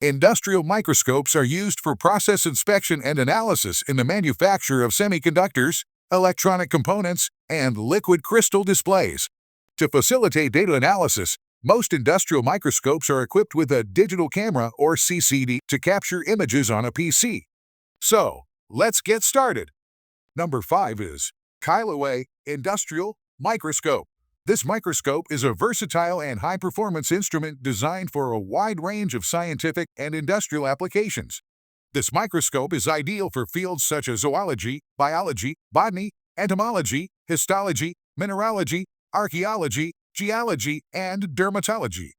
Industrial microscopes are used for process inspection and analysis in the manufacture of semiconductors, electronic components, and liquid crystal displays. To facilitate data analysis, most industrial microscopes are equipped with a digital camera or CCD to capture images on a PC. So, let's get started. Number 5 is Kailiwei Industrial Microscope. This microscope is a versatile and high-performance instrument designed for a wide range of scientific and industrial applications. This microscope is ideal for fields such as zoology, biology, botany, entomology, histology, mineralogy, archaeology, geology, and dermatology.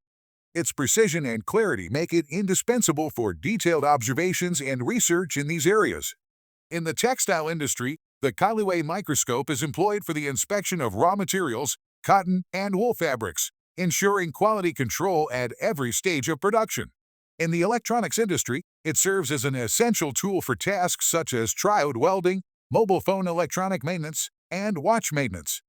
Its precision and clarity make it indispensable for detailed observations and research in these areas. In the textile industry, the Kailiwei microscope is employed for the inspection of raw materials, cotton, and wool fabrics, ensuring quality control at every stage of production. In the electronics industry, it serves as an essential tool for tasks such as triode welding, mobile phone electronic maintenance, and watch maintenance.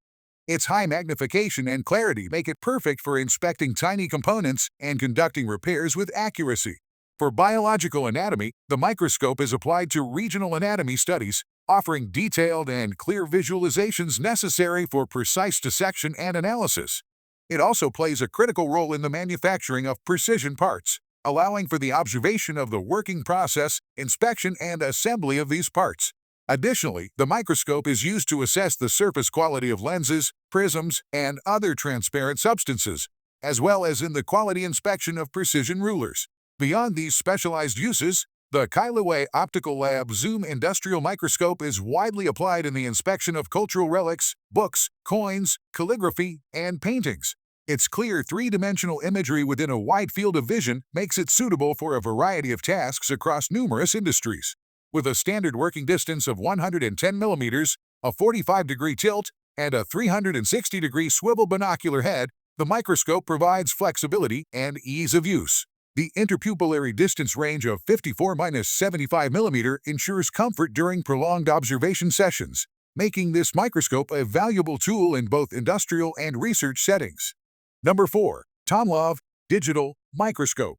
Its high magnification and clarity make it perfect for inspecting tiny components and conducting repairs with accuracy. For biological anatomy, the microscope is applied to regional anatomy studies, offering detailed and clear visualizations necessary for precise dissection and analysis. It also plays a critical role in the manufacturing of precision parts, allowing for the observation of the working process, inspection, and assembly of these parts. Additionally, the microscope is used to assess the surface quality of lenses, prisms, and other transparent substances, as well as in the quality inspection of precision rulers. Beyond these specialized uses, the Kailiwei Optical Lab Zoom Industrial Microscope is widely applied in the inspection of cultural relics, books, coins, calligraphy, and paintings. Its clear three-dimensional imagery within a wide field of vision makes it suitable for a variety of tasks across numerous industries. With a standard working distance of 110 millimeters, a 45-degree tilt, and a 360-degree swivel binocular head, the microscope provides flexibility and ease of use. The interpupillary distance range of 54-75 mm ensures comfort during prolonged observation sessions, making this microscope a valuable tool in both industrial and research settings. Number 4. TOMLOV Digital Microscope.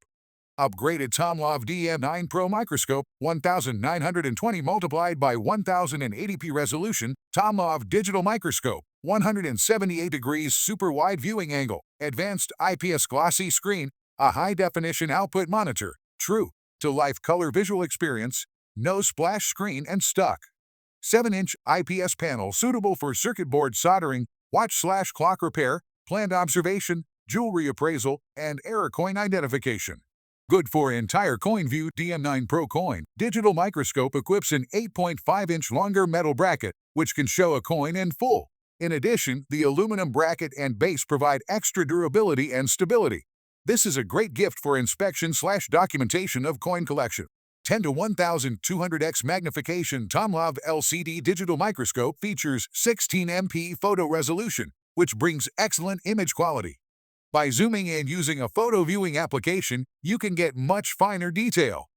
Upgraded TOMLOV DM9 Pro Microscope, 1920 multiplied by 1080p resolution, TOMLOV Digital Microscope, 178 degrees super wide viewing angle, advanced IPS glossy screen, a high-definition output monitor, true-to-life color visual experience, no splash screen and stuck. 7-inch IPS panel suitable for circuit board soldering, watch/clock repair, planned observation, jewelry appraisal, and error coin identification. Good for entire coin view. DM9 Pro Coin Digital Microscope equips an 8.5-inch longer metal bracket, which can show a coin in full. In addition, the aluminum bracket and base provide extra durability and stability. This is a great gift for inspection/documentation of coin collection. 10 to 1200x magnification TOMLOV LCD digital microscope features 16 MP photo resolution, which brings excellent image quality. By zooming and using a photo viewing application, you can get much finer detail.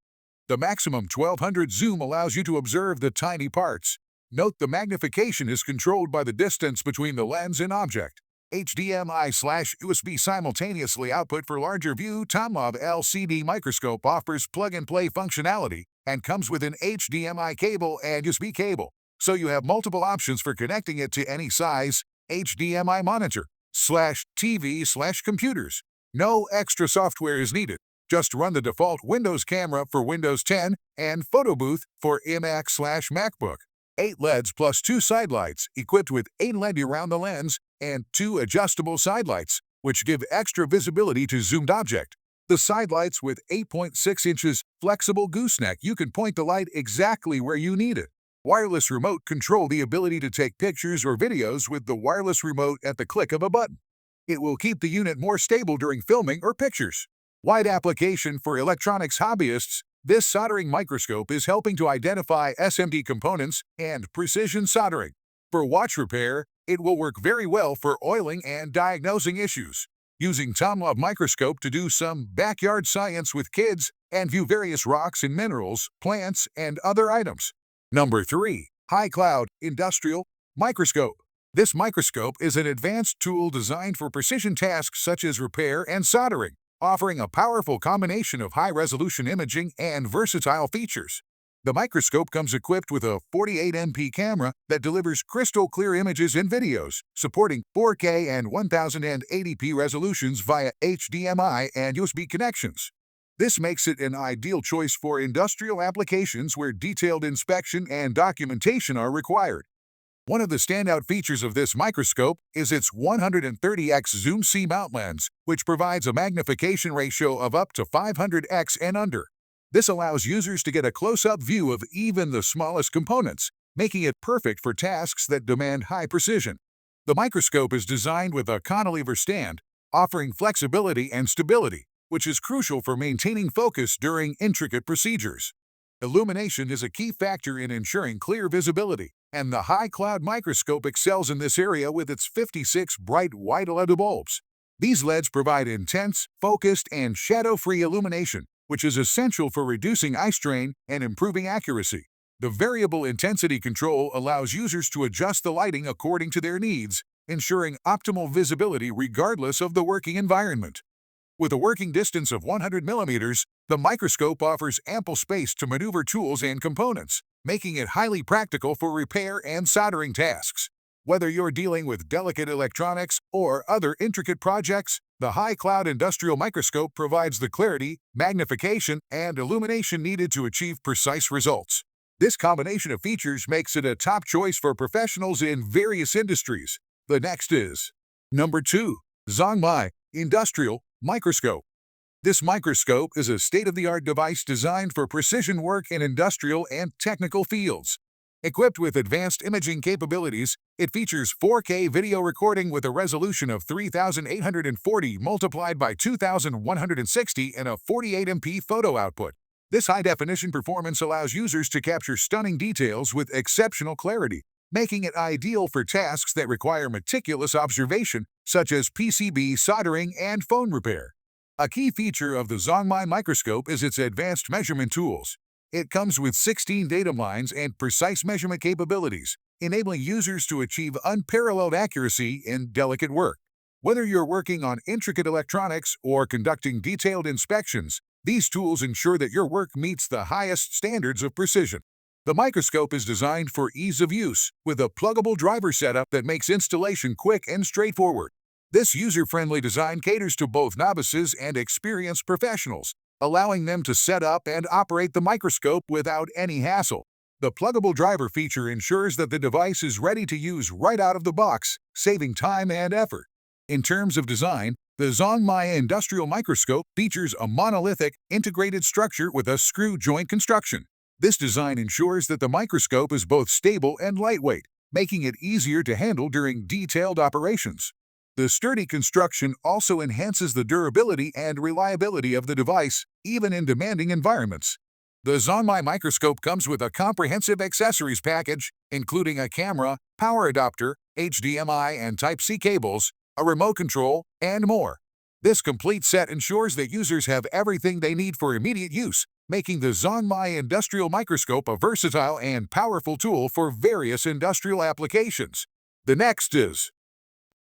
The maximum 1200 zoom allows you to observe the tiny parts. Note the magnification is controlled by the distance between the lens and object. HDMI/USB simultaneously output for larger view. TOMLOV LCD microscope offers plug-and-play functionality and comes with an HDMI cable and USB cable, so you have multiple options for connecting it to any size HDMI monitor/TV/computers. No extra software is needed. Just run the default Windows camera for Windows 10 and Photo Booth for iMac/MacBook. 8 LEDs plus 2 side lights equipped with 8 LED around the lens and 2 adjustable side lights, which give extra visibility to zoomed object. The side lights with 8.6 inches flexible gooseneck, you can point the light exactly where you need it. Wireless remote control the ability to take pictures or videos with the wireless remote at the click of a button. It will keep the unit more stable during filming or pictures. Wide application for electronics hobbyists. This soldering microscope is helping to identify SMD components and precision soldering. For watch repair, it will work very well for oiling and diagnosing issues. Using TOMLOV microscope to do some backyard science with kids and view various rocks and minerals, plants, and other items. Number 3. High Cloud Industrial Microscope. This microscope is an advanced tool designed for precision tasks such as repair and soldering. offering a powerful combination of high-resolution imaging and versatile features. The microscope comes equipped with a 48MP camera that delivers crystal-clear images and videos, supporting 4K and 1080p resolutions via HDMI and USB connections. This makes it an ideal choice for industrial applications where detailed inspection and documentation are required. One of the standout features of this microscope is its 130x zoom C-mount lens, which provides a magnification ratio of up to 500x and under. This allows users to get a close-up view of even the smallest components, making it perfect for tasks that demand high precision. The microscope is designed with a cantilever stand, offering flexibility and stability, which is crucial for maintaining focus during intricate procedures. Illumination is a key factor in ensuring clear visibility, and the high-cloud microscope excels in this area with its 56 bright white LED bulbs. These LEDs provide intense, focused, and shadow-free illumination, which is essential for reducing eye strain and improving accuracy. The variable intensity control allows users to adjust the lighting according to their needs, ensuring optimal visibility regardless of the working environment. With a working distance of 100 millimeters, the microscope offers ample space to maneuver tools and components, making it highly practical for repair and soldering tasks. Whether you're dealing with delicate electronics or other intricate projects, the high-cloud industrial microscope provides the clarity, magnification, and illumination needed to achieve precise results. This combination of features makes it a top choice for professionals in various industries. The next is number 2. ZONGMAI Industrial Microscope. This microscope is a state-of-the-art device designed for precision work in industrial and technical fields. Equipped with advanced imaging capabilities, it features 4K video recording with a resolution of 3840 multiplied by 2160 and a 48MP photo output. This high-definition performance allows users to capture stunning details with exceptional clarity, making it ideal for tasks that require meticulous observation, such as PCB soldering and phone repair. A key feature of the ZONGMAI microscope is its advanced measurement tools. It comes with 16 datum lines and precise measurement capabilities, enabling users to achieve unparalleled accuracy in delicate work. Whether you're working on intricate electronics or conducting detailed inspections, these tools ensure that your work meets the highest standards of precision. The microscope is designed for ease of use, with a pluggable driver setup that makes installation quick and straightforward. This user-friendly design caters to both novices and experienced professionals, allowing them to set up and operate the microscope without any hassle. The pluggable driver feature ensures that the device is ready to use right out of the box, saving time and effort. In terms of design, the ZONGMAI Industrial Microscope features a monolithic, integrated structure with a screw joint construction. This design ensures that the microscope is both stable and lightweight, making it easier to handle during detailed operations. The sturdy construction also enhances the durability and reliability of the device, even in demanding environments. The ZONGMAI microscope comes with a comprehensive accessories package, including a camera, power adapter, HDMI and Type-C cables, a remote control, and more. This complete set ensures that users have everything they need for immediate use, making the ZONGMAI Industrial Microscope a versatile and powerful tool for various industrial applications. The next is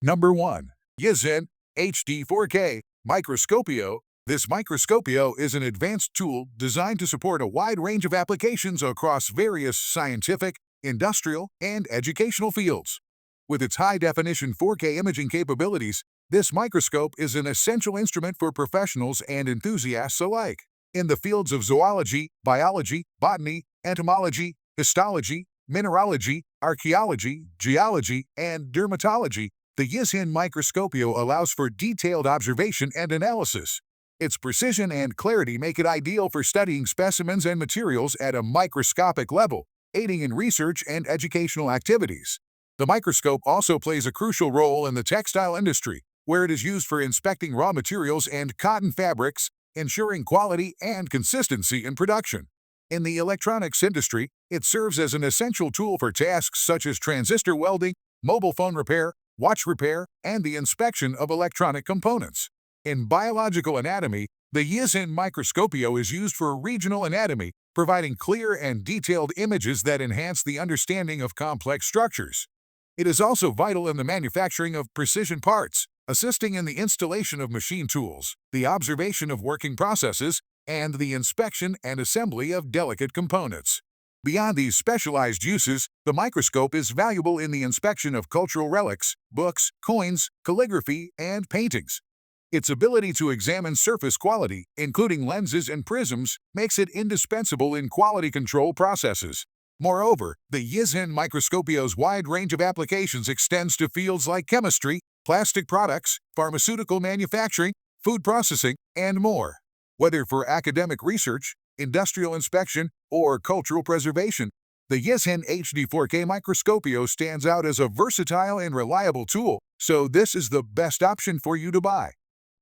number 1. YIZHAN HD 4K Microscopio. This microscopio is an advanced tool designed to support a wide range of applications across various scientific, industrial, and educational fields. With its high-definition 4K imaging capabilities, this microscope is an essential instrument for professionals and enthusiasts alike. In the fields of zoology, biology, botany, entomology, histology, mineralogy, archaeology, geology, and dermatology, the YIZHAN Microscopio allows for detailed observation and analysis. Its precision and clarity make it ideal for studying specimens and materials at a microscopic level, aiding in research and educational activities. The microscope also plays a crucial role in the textile industry, where it is used for inspecting raw materials and cotton fabrics, ensuring quality and consistency in production. In the electronics industry, it serves as an essential tool for tasks such as transistor welding, mobile phone repair, watch repair, and the inspection of electronic components. In biological anatomy, the YIZHAN Microscopio is used for regional anatomy, providing clear and detailed images that enhance the understanding of complex structures. It is also vital in the manufacturing of precision parts, assisting in the installation of machine tools, the observation of working processes, and the inspection and assembly of delicate components. Beyond these specialized uses, the microscope is valuable in the inspection of cultural relics, books, coins, calligraphy, and paintings. Its ability to examine surface quality, including lenses and prisms, makes it indispensable in quality control processes. Moreover, the YIZHAN Microscopio's wide range of applications extends to fields like chemistry, plastic products, pharmaceutical manufacturing, food processing, and more. Whether for academic research, industrial inspection, or cultural preservation, the YIZHAN HD4K Microscopio stands out as a versatile and reliable tool, so this is the best option for you to buy.